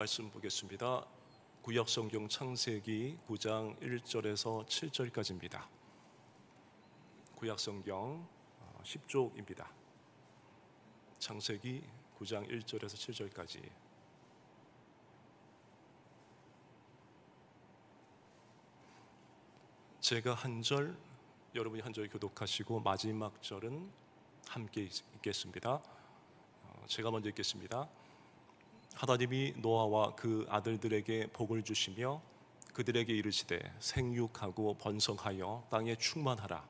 말씀 보겠습니다. 구약 성경 창세기 9장 1절에서 7절까지입니다. 구약 성경 10쪽입니다. 창세기 9장 1절에서 7절까지. 제가 한 절, 여러분이 한 절 교독하시고 마지막 절은 함께 읽겠습니다. 제가 먼저 읽겠습니다. 하나님이 노아와 그 아들들에게 복을 주시며 그들에게 이르시되 생육하고 번성하여 땅에 충만하라.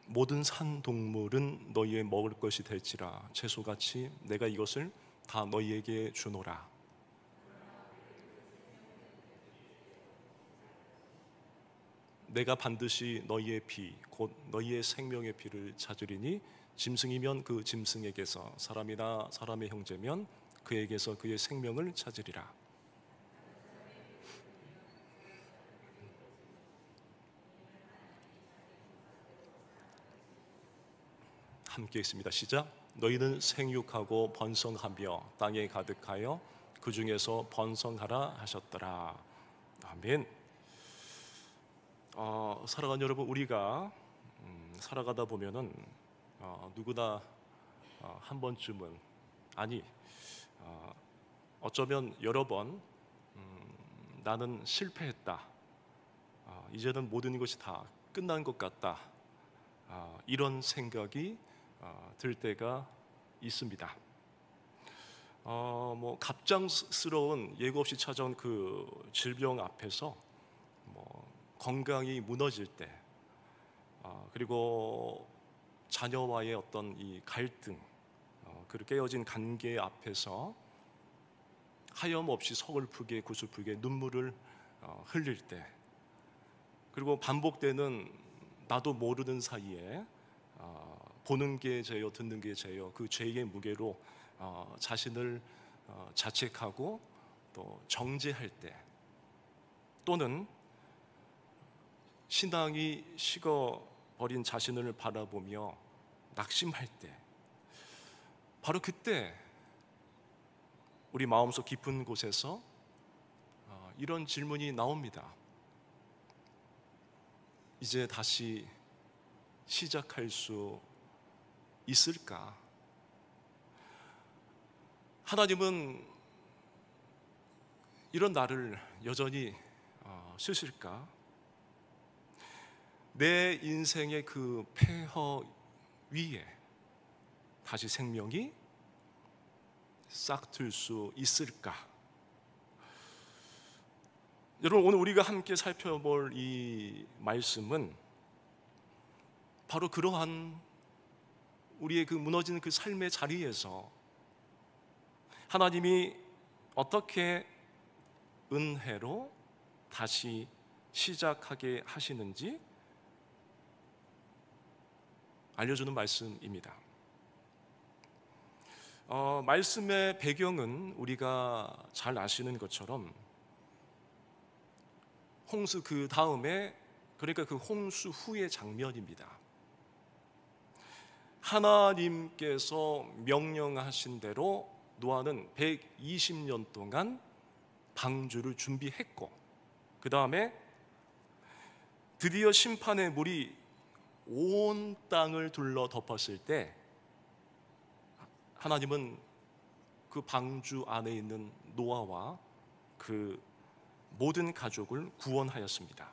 모든 산 동물은 너희의 먹을 것이 될지라. 채소같이 내가 이것을 다 너희에게 주노라. 내가 반드시 너희의 피, 곧 너희의 생명의 피를 찾으리니 짐승이면 그 짐승에게서, 사람이나 사람의 형제면 그에게서 그의 생명을 찾으리라. 함께 있습니다. 시작. 너희는 생육하고 번성하며 땅에 가득하여 그 중에서 번성하라 하셨더라. 아멘. 사랑하는 여러분, 우리가 살아가다 보면은 누구나 한 번쯤은, 아니 어쩌면 여러 번 나는 실패했다, 이제는 모든 것이 다 끝난 것 같다, 이런 생각이 들 때가 있습니다. 갑작스러운 예고 없이 찾아온 그 질병 앞에서 건강이 무너질 때, 그리고 자녀와의 어떤 이 갈등, 그 깨어진 관계 앞에서 하염없이 서글프게 구슬프게 눈물을 흘릴 때, 그리고 반복되는 나도 모르는 사이에 보는 게 죄요 듣는 게 죄요, 그 죄의 무게로 자신을 자책하고 또 정죄할 때, 또는 신앙이 식어버린 자신을 바라보며 낙심할 때, 바로 그때 우리 마음속 깊은 곳에서 이런 질문이 나옵니다. 이제 다시 시작할 수 있을까? 하나님은 이런 나를 여전히 쓰실까? 내 인생의 그 폐허 위에 다시 생명이 싹틀 수 있을까? 여러분, 오늘 우리가 함께 살펴볼 이 말씀은 바로 그러한 우리의 그 무너진 그 삶의 자리에서 하나님이 어떻게 은혜로 다시 시작하게 하시는지 알려주는 말씀입니다. 말씀의 배경은 우리가 잘 아시는 것처럼 홍수 그 다음에, 그러니까 그 홍수 후의 장면입니다. 하나님께서 명령하신 대로 노아는 120년 동안 방주를 준비했고, 그 다음에 드디어 심판의 물이 온 땅을 둘러 덮었을 때 하나님은 그 방주 안에 있는 노아와 그 모든 가족을 구원하였습니다.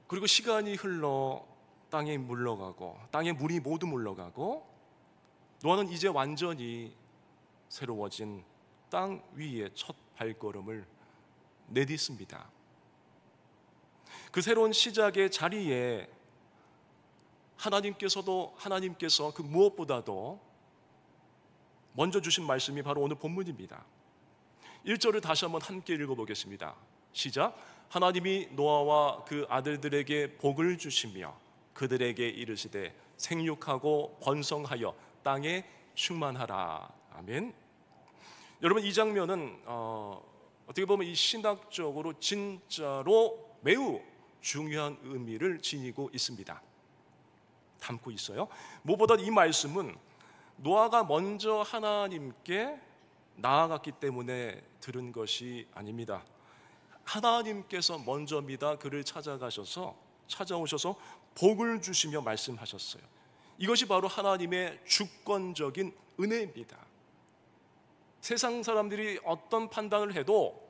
그리고 시간이 흘러 땅에 물러가고, 땅에 물이 모두 물러가고, 노아는 이제 완전히 새로워진 땅 위에 첫 발걸음을 내딛습니다. 그 새로운 시작의 자리에 하나님께서 그 무엇보다도 먼저 주신 말씀이 바로 오늘 본문입니다. 1절을 다시 한번 함께 읽어보겠습니다. 시작. 하나님이 노아와 그 아들들에게 복을 주시며 그들에게 이르시되 생육하고 번성하여 땅에 충만하라. 아멘. 여러분, 이 장면은 어떻게 보면 이 신학적으로 진짜로 매우 중요한 의미를 지니고 있습니다. 담고 있어요. 무엇보다 이 말씀은 노아가 먼저 하나님께 나아갔기 때문에 들은 것이 아닙니다. 하나님께서 먼저입니다. 그를 찾아오셔서 복을 주시며 말씀하셨어요. 이것이 바로 하나님의 주권적인 은혜입니다. 세상 사람들이 어떤 판단을 해도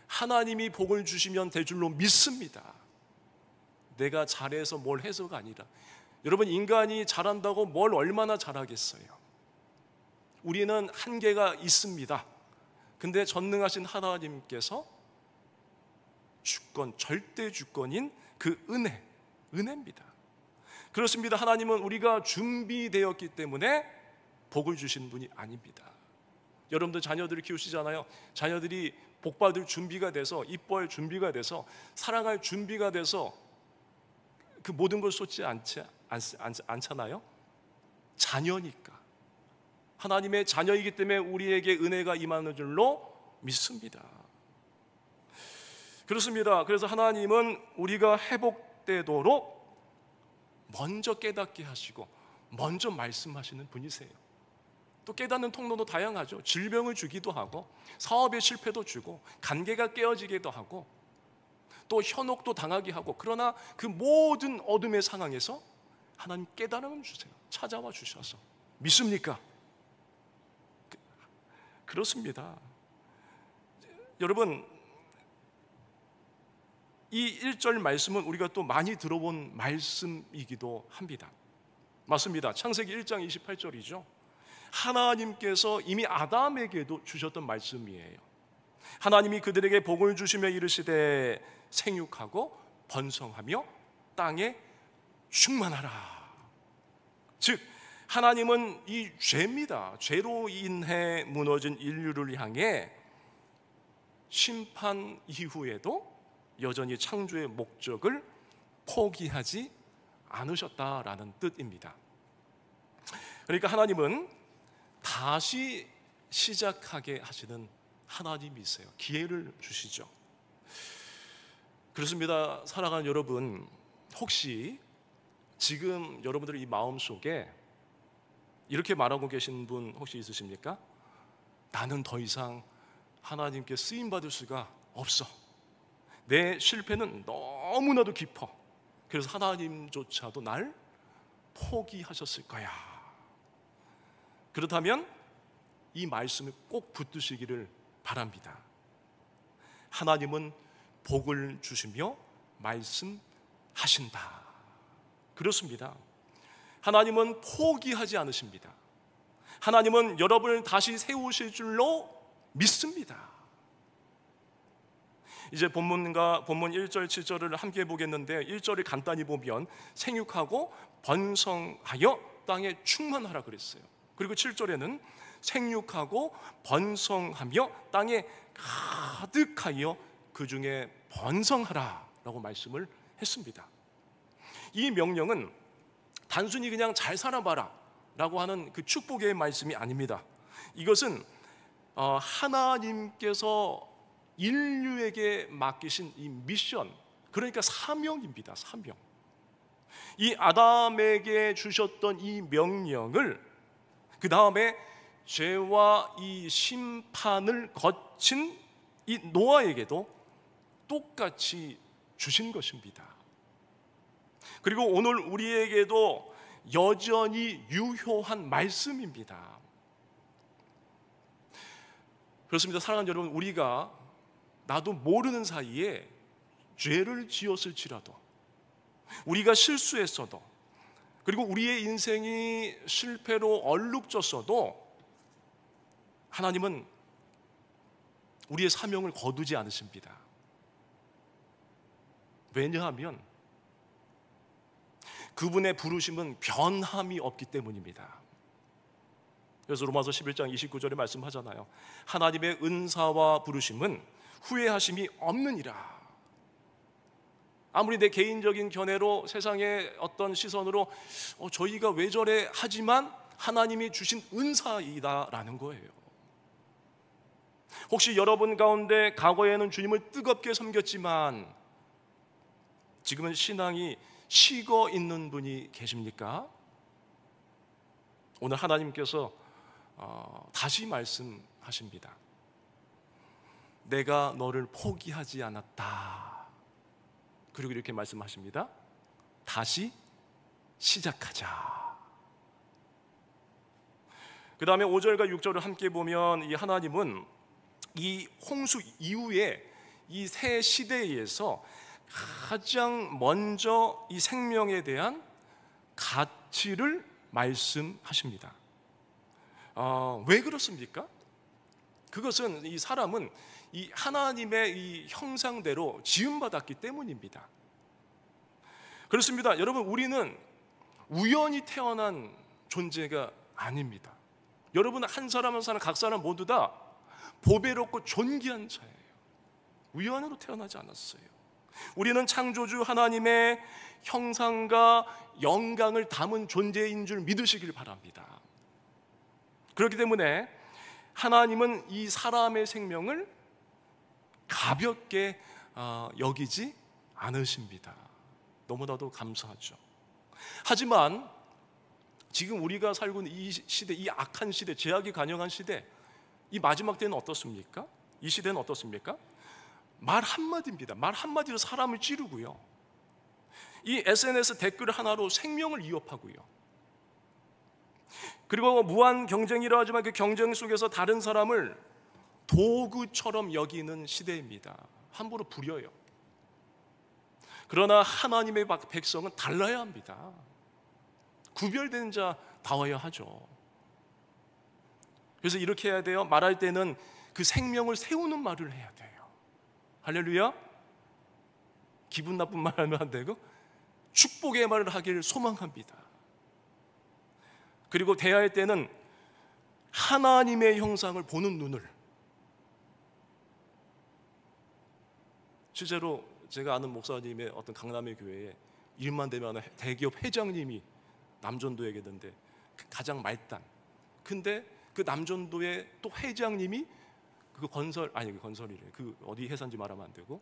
하나님이 복을 주시면 될 줄로 믿습니다. 내가 잘해서 뭘 해서가 아니라, 여러분, 인간이 잘한다고 뭘 얼마나 잘하겠어요? 우리는 한계가 있습니다. 근데 전능하신 하나님께서 주권, 절대 주권인 그 은혜입니다. 그렇습니다. 하나님은 우리가 준비되었기 때문에 복을 주신 분이 아닙니다. 여러분들 자녀들을 키우시잖아요. 자녀들이 복받을 준비가 돼서, 이뻐할 준비가 돼서, 사랑할 준비가 돼서 그 모든 걸 쏟지 않잖아요. 자녀니까, 하나님의 자녀이기 때문에 우리에게 은혜가 임하는 줄로 믿습니다. 그렇습니다. 그래서 하나님은 우리가 회복되도록 먼저 깨닫게 하시고 먼저 말씀하시는 분이세요. 또 깨닫는 통로도 다양하죠. 질병을 주기도 하고, 사업의 실패도 주고, 관계가 깨어지기도 하고, 또 현혹도 당하게 하고. 그러나 그 모든 어둠의 상황에서 하나님 깨달음을 주세요. 찾아와 주셔서. 믿습니까? 그렇습니다. 여러분, 이 1절 말씀은 우리가 또 많이 들어본 말씀이기도 합니다. 맞습니다. 창세기 1장 28절이죠. 하나님께서 이미 아담에게도 주셨던 말씀이에요. 하나님이 그들에게 복을 주시며 이르시되 생육하고 번성하며 땅에 충만하라. 즉 하나님은 이 죄입니다. 죄로 인해 무너진 인류를 향해 심판 이후에도 여전히 창조의 목적을 포기하지 않으셨다라는 뜻입니다. 그러니까 하나님은 다시 시작하게 하시는 하나님이세요. 기회를 주시죠. 그렇습니다. 사랑하는 여러분, 혹시 지금 여러분들의 이 마음속에 이렇게 말하고 계신 분 혹시 있으십니까? 나는 더 이상 하나님께 쓰임받을 수가 없어. 내 실패는 너무나도 깊어. 그래서 하나님조차도 날 포기하셨을 거야. 그렇다면 이 말씀을 꼭 붙드시기를 바랍니다. 하나님은 복을 주시며 말씀하신다. 그렇습니다. 하나님은 포기하지 않으십니다. 하나님은 여러분을 다시 세우실 줄로 믿습니다. 이제 본문 1절 7절을 함께 보겠는데, 1절을 간단히 보면 생육하고 번성하여 땅에 충만하라 그랬어요. 그리고 7절에는 생육하고 번성하며 땅에 가득하여 그 중에 번성하라 라고 말씀을 했습니다. 이 명령은 단순히 그냥 잘 살아봐라 라고 하는 그 축복의 말씀이 아닙니다. 이것은 하나님께서 인류에게 맡기신 이 미션, 그러니까 사명입니다. 사명. 이 아담에게 주셨던 이 명령을 그 다음에 죄와 이 심판을 거친 이 노아에게도 똑같이 주신 것입니다. 그리고 오늘 우리에게도 여전히 유효한 말씀입니다. 그렇습니다. 사랑하는 여러분, 우리가 나도 모르는 사이에 죄를 지었을지라도, 우리가 실수했어도, 그리고 우리의 인생이 실패로 얼룩졌어도 하나님은 우리의 사명을 거두지 않으십니다. 왜냐하면 그분의 부르심은 변함이 없기 때문입니다. 그래서 로마서 11장 29절에 말씀하잖아요. 하나님의 은사와 부르심은 후회하심이 없느니라. 아무리 내 개인적인 견해로, 세상의 어떤 시선으로 저희가 왜 저래 하지만 하나님이 주신 은사이다라는 거예요. 혹시 여러분 가운데 과거에는 주님을 뜨겁게 섬겼지만 지금은 신앙이 식어 있는 분이 계십니까? 오늘 하나님께서 다시 말씀하십니다. 내가 너를 포기하지 않았다. 그리고 이렇게 말씀하십니다. 다시 시작하자. 그 다음에 5절과 6절을 함께 보면 이 하나님은 이 홍수 이후에 이 새 시대에서 가장 먼저 이 생명에 대한 가치를 말씀하십니다. 왜 그렇습니까? 그것은 이 사람은 이 하나님의 이 형상대로 지음받았기 때문입니다. 그렇습니다. 여러분, 우리는 우연히 태어난 존재가 아닙니다. 여러분, 한 사람 한 사람 각 사람 모두 다 보배롭고 존귀한 자예요. 우연으로 태어나지 않았어요. 우리는 창조주 하나님의 형상과 영광을 담은 존재인 줄 믿으시길 바랍니다. 그렇기 때문에 하나님은 이 사람의 생명을 가볍게 여기지 않으십니다. 너무나도 감사하죠. 하지만 지금 우리가 살고 있는 이 시대, 이 악한 시대, 죄악이 관영한 시대, 이 마지막 때는 어떻습니까? 이 시대는 어떻습니까? 말 한마디입니다. 말 한마디로 사람을 찌르고요, 이 SNS 댓글 하나로 생명을 위협하고요, 그리고 무한 경쟁이라 하지만 그 경쟁 속에서 다른 사람을 도구처럼 여기는 시대입니다. 함부로 부려요. 그러나 하나님의 백성은 달라야 합니다. 구별된 자 다워야 하죠. 그래서 이렇게 해야 돼요. 말할 때는 그 생명을 세우는 말을 해야 돼요. 할렐루야. 기분 나쁜 말 하면 안 되고 축복의 말을 하기를 소망합니다. 그리고 대화할 때는 하나님의 형상을 보는 눈을, 실제로 제가 아는 목사님의 어떤 강남의 교회에 일만 되면 대기업 회장님이 남전도에 계는데 가장 말단, 근데 그 남전도의 또 회장님이 그 건설이래, 그 어디 회사인지 말하면 안 되고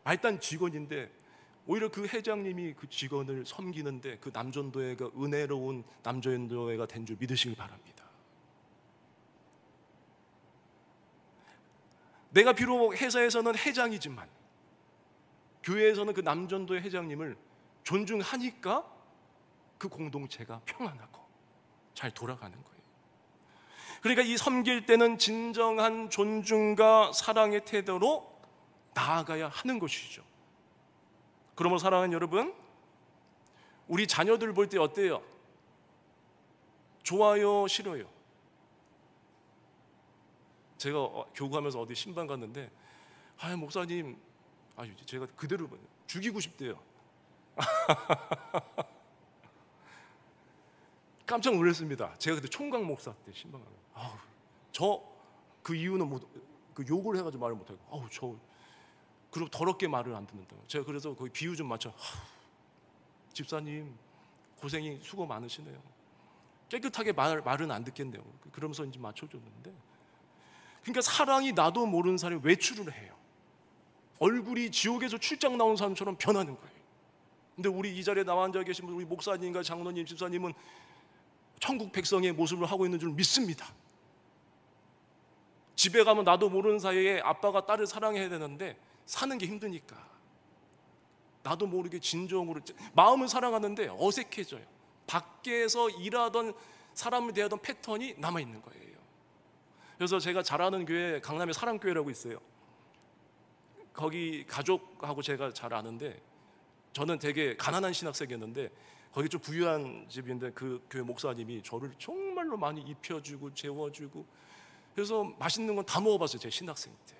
말단 직원인데 오히려 그 회장님이 그 직원을 섬기는데 그 남전도회가 은혜로운 남전도회가 된 줄 믿으시길 바랍니다. 내가 비록 회사에서는 회장이지만 교회에서는 그 남전도회 회장님을 존중하니까 그 공동체가 평안하고 잘 돌아가는 거예요. 그러니까 이 섬길 때는 진정한 존중과 사랑의 태도로 나아가야 하는 것이죠. 그러므로 사랑하는 여러분, 우리 자녀들 볼 때 어때요? 좋아요, 싫어요? 제가 교구하면서 어디 신방 갔는데 목사님, 제가 그대로 죽이고 싶대요. 깜짝 놀랐습니다. 제가 그때 총각 목사 때 신방 가면 그 이유는 그 욕을 해가지고 말을 못하고 그리고 더럽게 말을 안 듣는다고. 제가 그래서 거기 비유 좀 맞춰. 집사님 고생이 수고 많으시네요. 깨끗하게 말은 안 듣겠네요. 그러면서 이제 맞춰줬는데, 그러니까 사랑이 나도 모르는 사람이 외출을 해요. 얼굴이 지옥에서 출장 나온 사람처럼 변하는 거예요. 근데 우리 이 자리에 나와 앉아 계신 우리 목사님과 장로님, 집사님은 천국 백성의 모습을 하고 있는 줄 믿습니다. 집에 가면 나도 모르는 사이에 아빠가 딸을 사랑해야 되는데 사는 게 힘드니까 나도 모르게 진정으로 마음을 사랑하는데 어색해져요. 밖에서 일하던 사람을 대하던 패턴이 남아있는 거예요. 그래서 제가 잘 아는 교회, 강남에 사랑교회라고 있어요. 거기 가족하고 제가 잘 아는데, 저는 되게 가난한 신학생이었는데 거기 좀 부유한 집인데 그 교회 목사님이 저를 정말로 많이 입혀주고 재워주고, 그래서 맛있는 건 다 먹어봤어요, 제 신학생 때.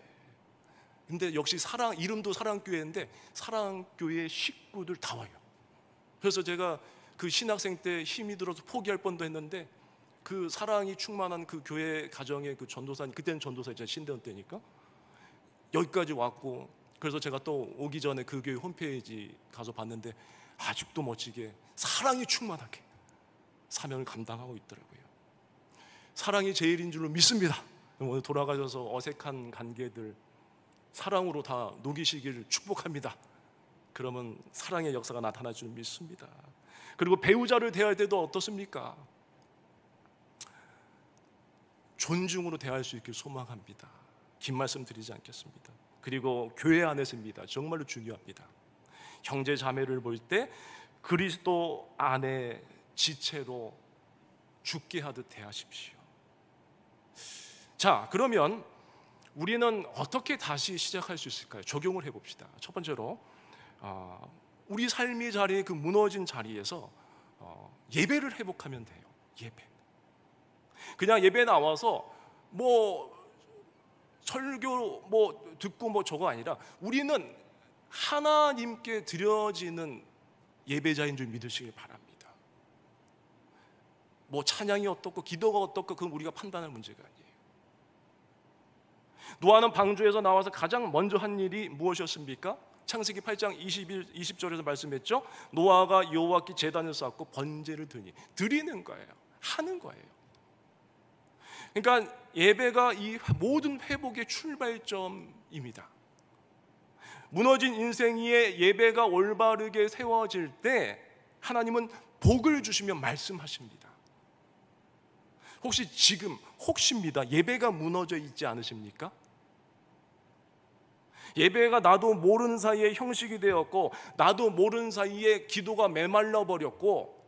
근데 역시 이름도 사랑교회인데 사랑교회 식구들 다 와요. 그래서 제가 그 신학생 때 힘이 들어서 포기할 뻔도 했는데 그 사랑이 충만한 그 교회 가정의 그 전도사님, 그때는 전도사였잖아요, 신대원 때니까, 여기까지 왔고, 그래서 제가 또 오기 전에 그 교회 홈페이지 가서 봤는데 아직도 멋지게 사랑이 충만하게 사명을 감당하고 있더라고요. 사랑이 제일인 줄로 믿습니다. 오늘 돌아가셔서 어색한 관계들 사랑으로 다 녹이시기를 축복합니다. 그러면 사랑의 역사가 나타날 줄 믿습니다. 그리고 배우자를 대할 때도 어떻습니까? 존중으로 대할 수 있길 소망합니다. 긴 말씀 드리지 않겠습니다. 그리고 교회 안에서입니다. 정말로 중요합니다. 형제 자매를 볼 때 그리스도 안에 지체로 죽게 하듯 대하십시오. 자, 그러면 우리는 어떻게 다시 시작할 수 있을까요? 적용을 해봅시다. 첫 번째로 우리 삶의 자리에 그 무너진 자리에서 예배를 회복하면 돼요. 예배. 그냥 예배 나와서 뭐 설교 뭐 듣고 뭐 저거 아니라 우리는 하나님께 드려지는 예배자인 줄 믿으시길 바랍니다. 뭐 찬양이 어떻고 기도가 어떻고 그건 우리가 판단할 문제가 아니에요. 노아는 방주에서 나와서 가장 먼저 한 일이 무엇이었습니까? 창세기 8장 20절에서 말씀했죠. 노아가 여호와께 제단을 쌓고 번제를 드리는 거예요. 하는 거예요. 그러니까 예배가 이 모든 회복의 출발점입니다. 무너진 인생 위에 예배가 올바르게 세워질 때 하나님은 복을 주시며 말씀하십니다. 혹시 지금 혹시입니다. 예배가 무너져 있지 않으십니까? 예배가 나도 모르는 사이에 형식이 되었고 나도 모르는 사이에 기도가 메말라 버렸고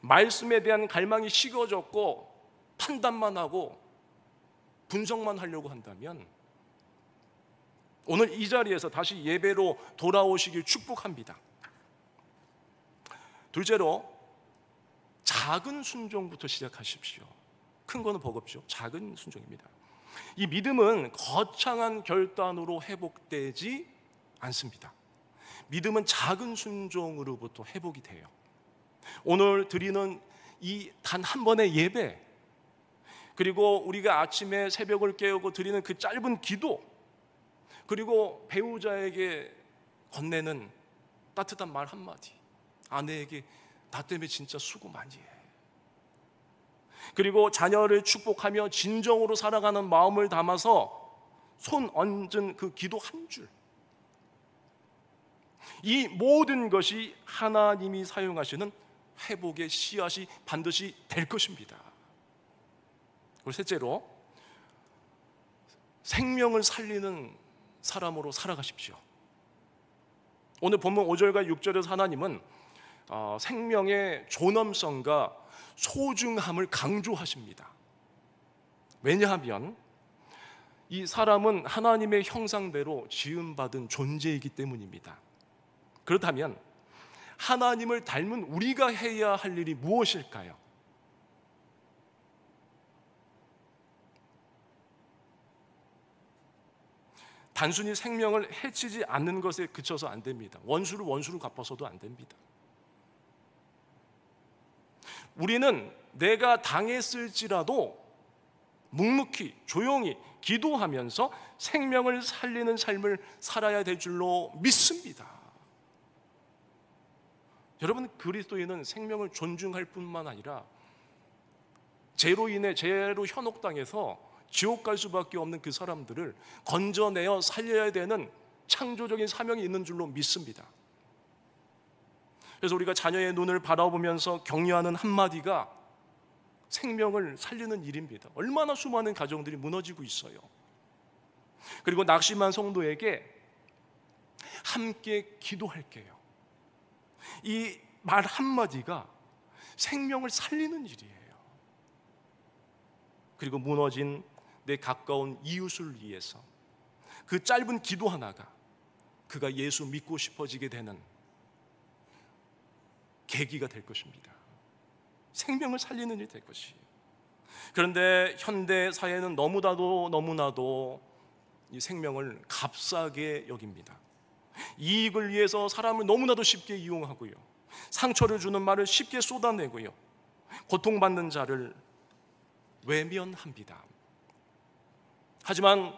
말씀에 대한 갈망이 식어졌고 판단만 하고 분석만 하려고 한다면 오늘 이 자리에서 다시 예배로 돌아오시길 축복합니다. 둘째로 작은 순종부터 시작하십시오. 큰 거는 버겁죠. 작은 순종입니다. 이 믿음은 거창한 결단으로 회복되지 않습니다. 믿음은 작은 순종으로부터 회복이 돼요. 오늘 드리는 이 단 한 번의 예배, 그리고 우리가 아침에 새벽을 깨우고 드리는 그 짧은 기도, 그리고 배우자에게 건네는 따뜻한 말 한마디, 아내에게 나 때문에 진짜 수고 많이 해, 그리고 자녀를 축복하며 진정으로 살아가는 마음을 담아서 손 얹은 그 기도 한 줄, 이 모든 것이 하나님이 사용하시는 회복의 씨앗이 반드시 될 것입니다. 그리고 셋째로 생명을 살리는 사람으로 살아가십시오. 오늘 본문 5절과 6절에서 하나님은 생명의 존엄성과 소중함을 강조하십니다. 왜냐하면 이 사람은 하나님의 형상대로 지음받은 존재이기 때문입니다. 그렇다면 하나님을 닮은 우리가 해야 할 일이 무엇일까요? 단순히 생명을 해치지 않는 것에 그쳐서 안 됩니다. 원수를 원수로 갚아서도 안 됩니다. 우리는 내가 당했을지라도 묵묵히 조용히 기도하면서 생명을 살리는 삶을 살아야 될 줄로 믿습니다. 여러분, 그리스도인은 생명을 존중할 뿐만 아니라 죄로 인해 죄로 현혹당해서 지옥 갈 수밖에 없는 그 사람들을 건져내어 살려야 되는 창조적인 사명이 있는 줄로 믿습니다. 그래서 우리가 자녀의 눈을 바라보면서 격려하는 한마디가 생명을 살리는 일입니다. 얼마나 수많은 가정들이 무너지고 있어요. 그리고 낙심한 성도에게 함께 기도할게요, 이 말 한마디가 생명을 살리는 일이에요. 그리고 무너진 내 가까운 이웃을 위해서 그 짧은 기도 하나가 그가 예수 믿고 싶어지게 되는 계기가 될 것입니다. 생명을 살리는 일이 될 것이에요. 그런데 현대 사회는 너무나도 이 생명을 값싸게 여깁니다. 이익을 위해서 사람을 너무나도 쉽게 이용하고요, 상처를 주는 말을 쉽게 쏟아내고요, 고통받는 자를 외면합니다. 하지만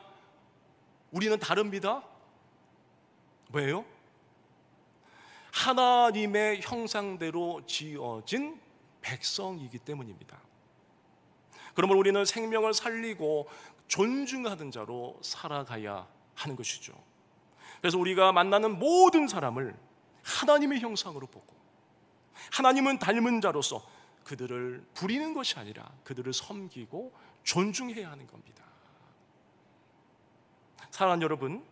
우리는 다릅니다. 왜요? 하나님의 형상대로 지어진 백성이기 때문입니다. 그러므로 우리는 생명을 살리고 존중하는 자로 살아가야 하는 것이죠. 그래서 우리가 만나는 모든 사람을 하나님의 형상으로 보고 하나님은 닮은 자로서 그들을 부리는 것이 아니라 그들을 섬기고 존중해야 하는 겁니다. 사랑하는 여러분,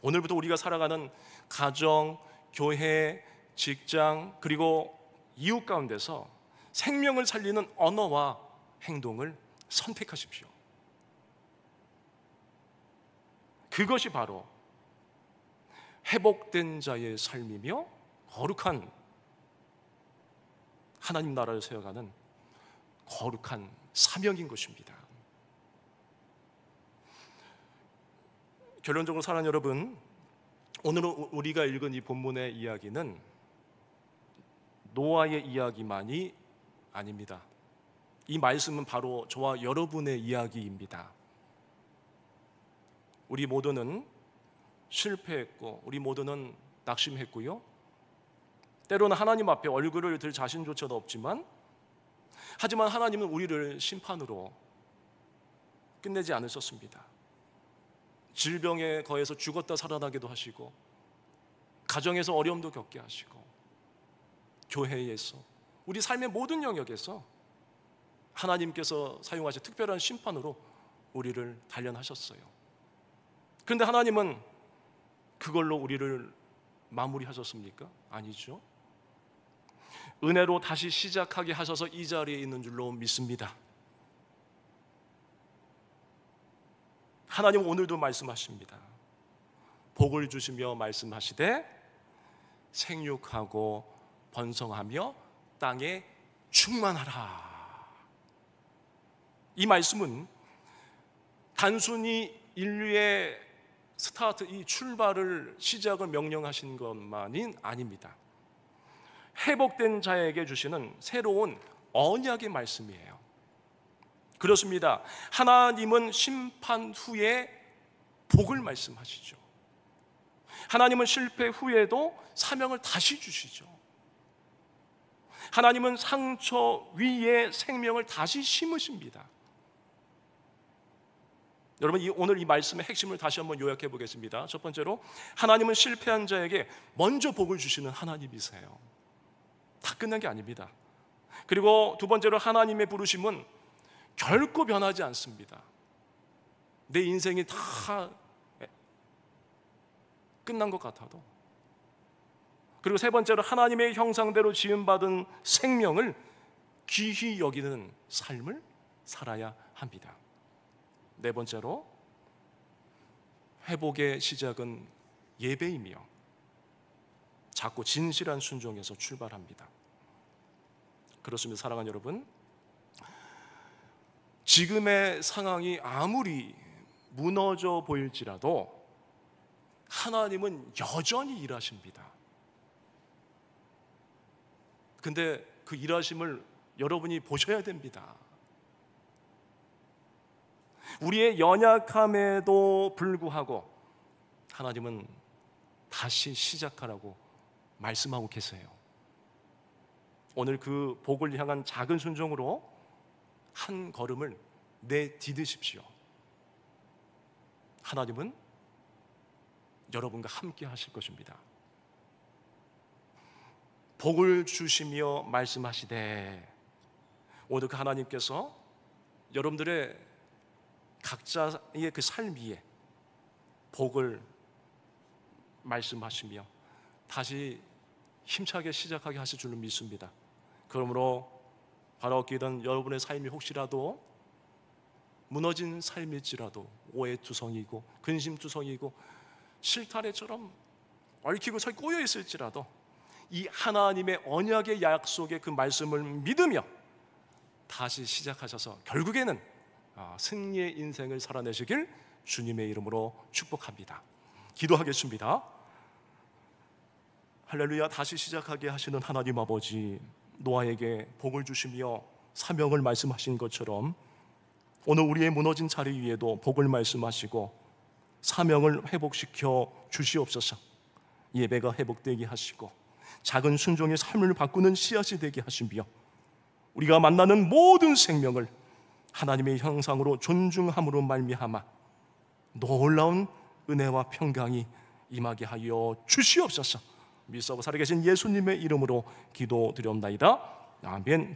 오늘부터 우리가 살아가는 가정, 교회, 직장, 그리고 이웃 가운데서 생명을 살리는 언어와 행동을 선택하십시오. 그것이 바로 회복된 자의 삶이며 거룩한 하나님 나라를 세워가는 거룩한 사명인 것입니다. 결론적으로 사랑하는 여러분, 오늘 우리가 읽은 이 본문의 이야기는 노아의 이야기만이 아닙니다. 이 말씀은 바로 저와 여러분의 이야기입니다. 우리 모두는 실패했고 우리 모두는 낙심했고요, 때로는 하나님 앞에 얼굴을 들 자신조차도 없지만, 하지만 하나님은 우리를 심판으로 끝내지 않으셨습니다. 질병에 거해서 죽었다 살아나기도 하시고, 가정에서 어려움도 겪게 하시고, 교회에서, 우리 삶의 모든 영역에서 하나님께서 사용하신 특별한 심판으로 우리를 단련하셨어요. 그런데 하나님은 그걸로 우리를 마무리하셨습니까? 아니죠. 은혜로 다시 시작하게 하셔서 이 자리에 있는 줄로 믿습니다. 하나님은 오늘도 말씀하십니다. 복을 주시며 말씀하시되 생육하고 번성하며 땅에 충만하라. 이 말씀은 단순히 인류의 스타트, 이 출발을, 시작을 명령하신 것만이 아닙니다. 회복된 자에게 주시는 새로운 언약의 말씀이에요. 그렇습니다. 하나님은 심판 후에 복을 말씀하시죠. 하나님은 실패 후에도 사명을 다시 주시죠. 하나님은 상처 위에 생명을 다시 심으십니다. 여러분, 오늘 이 말씀의 핵심을 다시 한번 요약해 보겠습니다. 첫 번째로, 하나님은 실패한 자에게 먼저 복을 주시는 하나님이세요. 다 끝난 게 아닙니다. 그리고 두 번째로, 하나님의 부르심은 결코 변하지 않습니다. 내 인생이 다 끝난 것 같아도. 그리고 세 번째로, 하나님의 형상대로 지음받은 생명을 귀히 여기는 삶을 살아야 합니다. 네 번째로, 회복의 시작은 예배이며 작고 진실한 순종에서 출발합니다. 그렇습니다. 사랑하는 여러분, 지금의 상황이 아무리 무너져 보일지라도 하나님은 여전히 일하십니다. 근데 그 일하심을 여러분이 보셔야 됩니다. 우리의 연약함에도 불구하고 하나님은 다시 시작하라고 말씀하고 계세요. 오늘 그 복을 향한 작은 순종으로 한 걸음을 내디디십시오. 하나님은 여러분과 함께 하실 것입니다. 복을 주시며 말씀하시되, 오늘 그 하나님께서 여러분들의 각자의 그 삶 위에 복을 말씀하시며 다시 힘차게 시작하게 하실 줄로 믿습니다. 그러므로 바라옵기는 여러분의 삶이 혹시라도 무너진 삶일지라도, 오해투성이고 근심투성이고 실타래처럼 얽히고 서 꼬여 있을지라도, 이 하나님의 언약의 약속의 그 말씀을 믿으며 다시 시작하셔서 결국에는 승리의 인생을 살아내시길 주님의 이름으로 축복합니다. 기도하겠습니다. 할렐루야. 다시 시작하게 하시는 하나님 아버지, 노아에게 복을 주시며 사명을 말씀하신 것처럼 오늘 우리의 무너진 자리 위에도 복을 말씀하시고 사명을 회복시켜 주시옵소서. 예배가 회복되게 하시고 작은 순종의 삶을 바꾸는 씨앗이 되게 하시며 우리가 만나는 모든 생명을 하나님의 형상으로 존중함으로 말미암아 놀라운 은혜와 평강이 임하게 하여 주시옵소서. 믿사오고 살아계신 예수님의 이름으로 기도드렸나이다. 아멘.